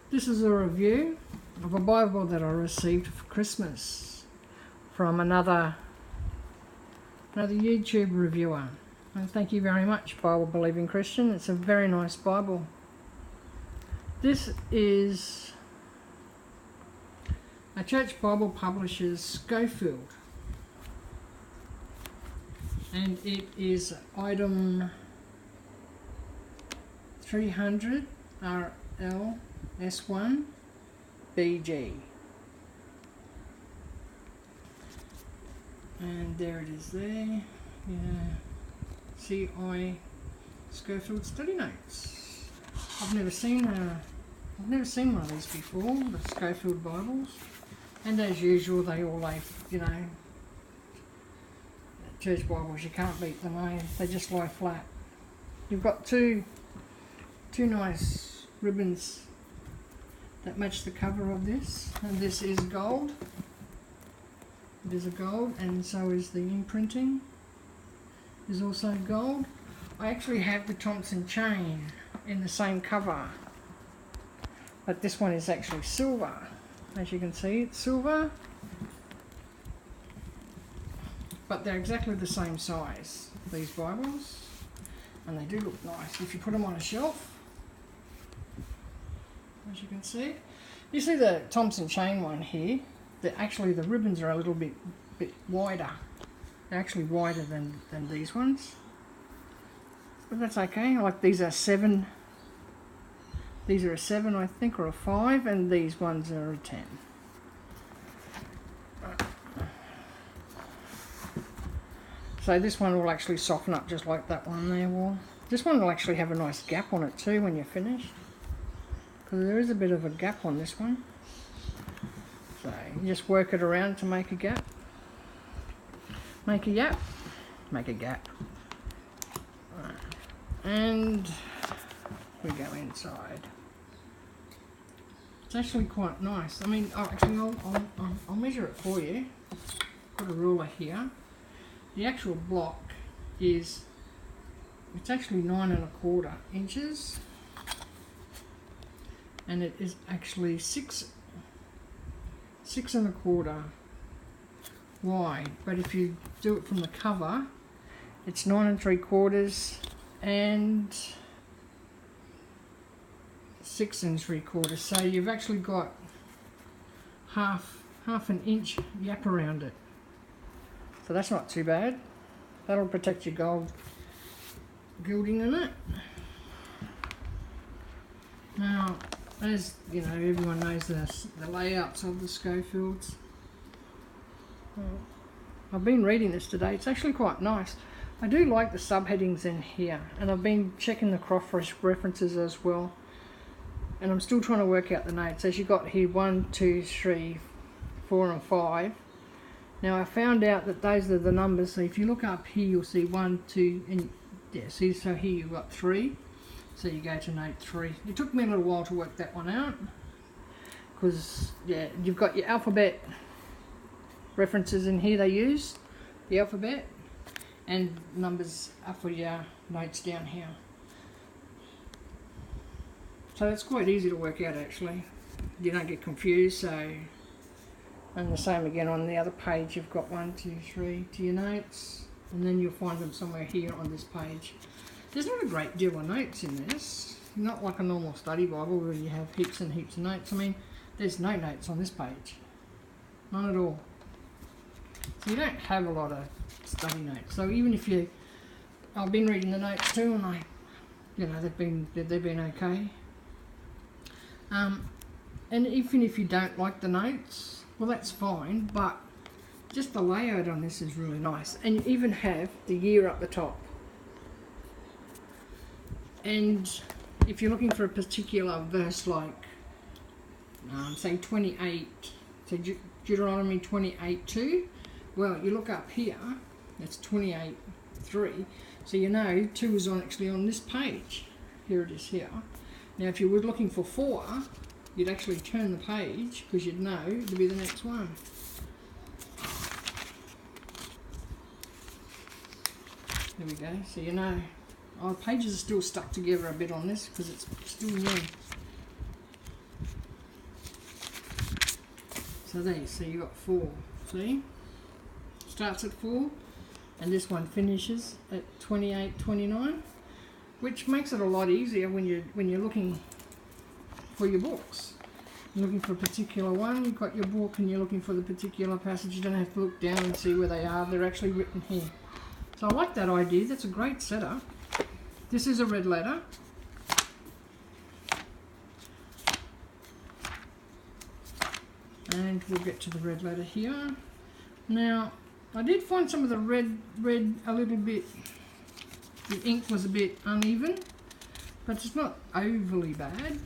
This is a review of a Bible that I received for Christmas from another YouTube reviewer. And thank you very much, Bible Believing Christian. It's a very nice Bible. This is a church Bible publisher's Scofield. And it is item 300 RL S1 BG, and there it is there. CI Scofield study notes. I've never seen one of these before, the Scofield Bibles, and as usual they all church Bibles, you can't beat them, eh? They just lie flat. You've got two nice ribbons that match the cover of this, and this is gold. It is a gold, and so is the imprinting is also gold. I actually have the Thompson chain in the same cover, but this one is actually silver. As you can see, it's silver, but they're exactly the same size, these Bibles, and they do look nice if you put them on a shelf. As you can see, you see the Thompson chain one here, actually the ribbons are a little bit wider. They're actually wider than these ones, but that's okay. Like these are 7, these are a 7 I think, or a 5, and these ones are a 10. So this one will actually soften up just like that one there will. This one will actually have a nice gap on it too when you're finished, because there is a bit of a gap on this one. So you just work it around to make a gap. Make a gap. Make a gap. Right. And we go inside. It's actually quite nice. I mean, I'll measure it for you. Got a ruler here. The actual block it's actually 9 1/4 inches. And it is actually 6 1/4 wide, but if you do it from the cover, it's 9 3/4 and 6 3/4. So you've actually got half an inch gap around it. So that's not too bad. That'll protect your gold gilding in it. Now, as you know, everyone knows the layouts of the Scofields. I've been reading this today. It's actually quite nice. I do like the subheadings in here, and I've been checking the cross-references as well. And I'm still trying to work out the notes. As you got here, 1, 2, 3, 4, and 5. Now I found out that those are the numbers. So if you look up here, you'll see 1, 2, and yeah. See, so here you've got 3. So you go to note 3. It took me a little while to work that one out, because yeah, you've got your alphabet references in here. They use the alphabet, and numbers are for your notes down here. So it's quite easy to work out actually. You don't get confused. So, and the same again on the other page. You've got 1, 2, 3 to your notes, and then you'll find them somewhere here on this page. There's not a great deal of notes in this, not like a normal study Bible where you have heaps and heaps of notes. I mean, there's no notes on this page, none at all. So you don't have a lot of study notes. So even if I've been reading the notes too, and they've been okay. And even if you don't like the notes, well, that's fine. But just the layout on this is really nice, and you even have the year up the top. And if you're looking for a particular verse, like say 28, so Deuteronomy 28:2, well, you look up here, that's 28:3, so you know 2 is actually on this page. Here it is here. Now if you were looking for 4, you'd actually turn the page, because you'd know to be the next one. There we go, so you know. Our pages are still stuck together a bit on this because it's still new. So there you see, you got 4. See? Starts at 4, and this one finishes at 28.29, which makes it a lot easier when you're looking for your books. You're looking for a particular one, you've got your book and you're looking for the particular passage. You don't have to look down and see where they are. They're actually written here. So I like that idea. That's a great setup. This is a red letter. And we'll get to the red letter here. Now, I did find some of the red a little bit, the ink was a bit uneven, but it's not overly bad.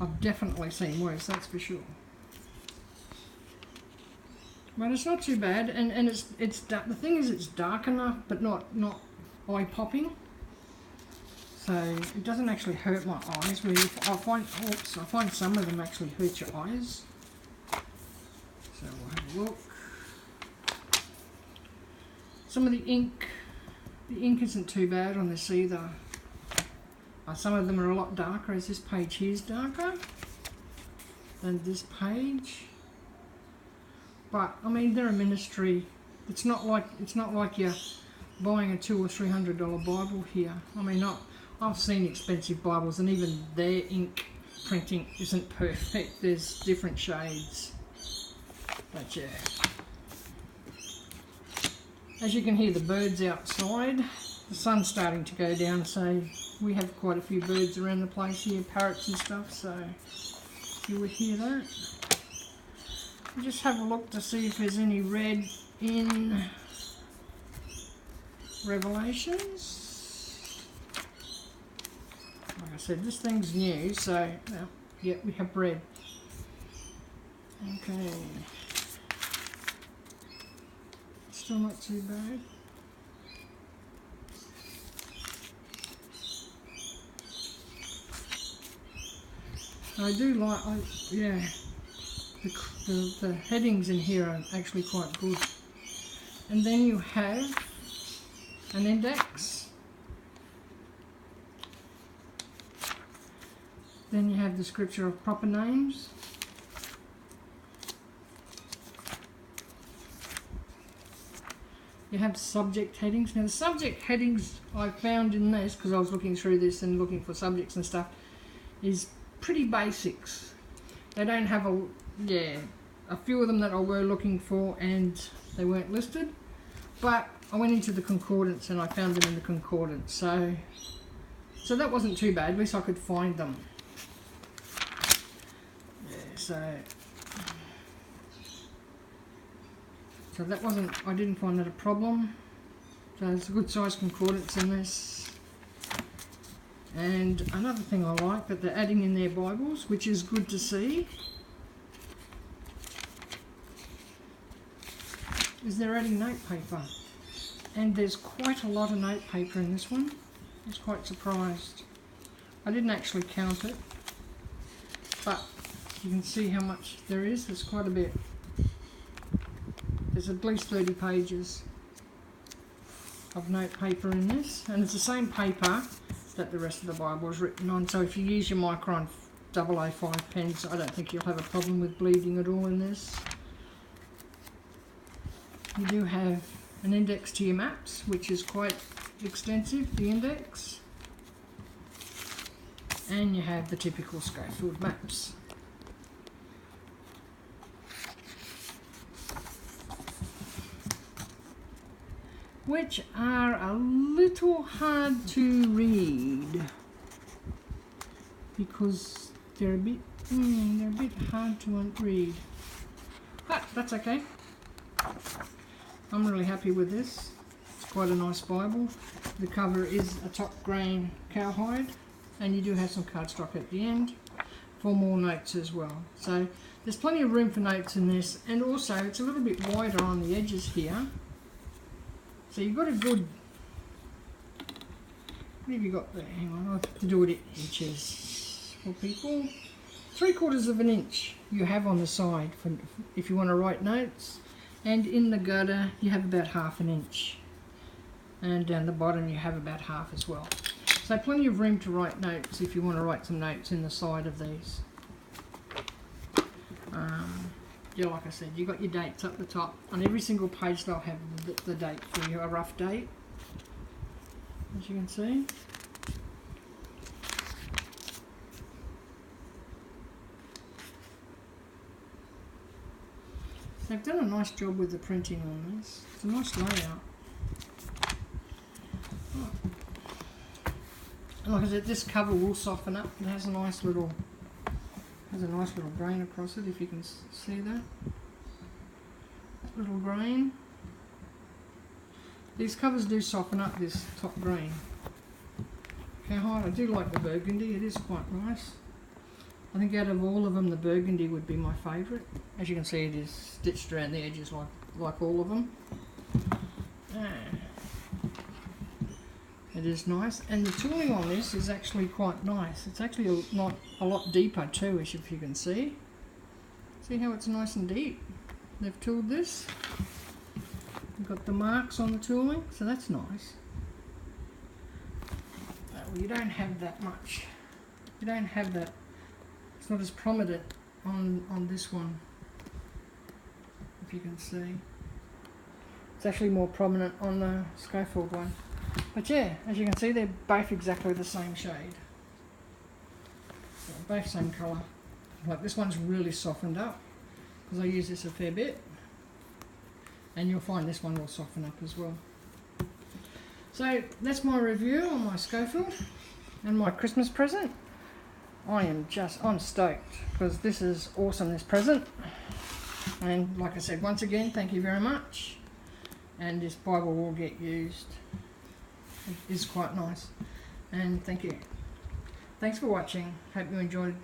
I've definitely seen worse, that's for sure. But it's not too bad, and it's the thing is it's dark enough, but not eye-popping. So it doesn't actually hurt my eyes. Where I find some of them actually hurt your eyes. So we'll have a look. Some of the ink isn't too bad on this either. Some of them are a lot darker, as this page here is darker than this page. But I mean, they're a ministry. It's not like you're buying a $200 or $300 Bible here. I mean, I've seen expensive Bibles, and even their ink printing isn't perfect. There's different shades. But yeah, as you can hear the birds outside, the sun's starting to go down, so we have quite a few birds around the place here, parrots and stuff, so you would hear that. We'll just have a look to see if there's any red in Revelations. Like I said, this thing's new, so yeah, we have red. Okay. Still not too bad. I do like, yeah, the headings in here are actually quite good. And then you have an index. Then you have the scripture of proper names. You have subject headings. Now the subject headings I found in this, because I was looking through this and looking for subjects and stuff, is pretty basics. They don't have a few of them that I were looking for and they weren't listed. But I went into the concordance and I found them in the concordance. So that wasn't too bad. At least I could find them. Yeah, so that wasn't, I didn't find that a problem. So it's a good size concordance in this. And another thing I like that they're adding in their Bibles, which is good to see, is they're adding note paper. And there's quite a lot of note paper in this one. I was quite surprised. I didn't actually count it, but you can see how much there is. There's quite a bit. There's at least 30 pages of note paper in this, and it's the same paper that the rest of the Bible is written on. So if you use your Micron 005 pens, I don't think you'll have a problem with bleeding at all in this. You do have an index to your maps, which is quite extensive, the index. And you have the typical Scofield maps. Which are a little hard to read because they're a bit hard to read. But that's okay. I'm really happy with this. It's quite a nice Bible. The cover is a top grain cowhide, and you do have some cardstock at the end for more notes as well. So there's plenty of room for notes in this, and also it's a little bit wider on the edges here. So you've got a good, what have you got there? Hang on, I'll have to do it in inches for people. 3/4 of an inch you have on the side for if you want to write notes, and in the gutter you have about 1/2 inch, and down the bottom you have about 1/2 as well. So plenty of room to write notes if you want to write some notes in the side of these. Yeah, like I said, you got your dates up the top. On every single page they'll have the date for you, a rough date, as you can see. They've done a nice job with the printing on this. It's a nice layout. And like I said, this cover will soften up. It has a nice little grain across it, if you can see that. That little grain. These covers do soften up this top grain. Okay, I do like the burgundy. It is quite nice. I think out of all of them, the burgundy would be my favourite. As you can see, it is stitched around the edges like all of them. It is nice, and the tooling on this is actually quite nice. It's actually a lot deeper too, as if you can see. See how it's nice and deep? They've tooled this. You've got the marks on the tooling, so that's nice. Well, you don't have that much. You don't have that. It's not as prominent on this one, if you can see. It's actually more prominent on the Scofield one. But yeah, as you can see, they're both exactly the same shade. So both same colour. Like this one's really softened up because I use this a fair bit. And you'll find this one will soften up as well. So that's my review on my Scofield and my Christmas present. I'm stoked because this is awesome, this present. And like I said, once again, thank you very much. And this Bible will get used. It is quite nice. And thank you. Thanks for watching. Hope you enjoyed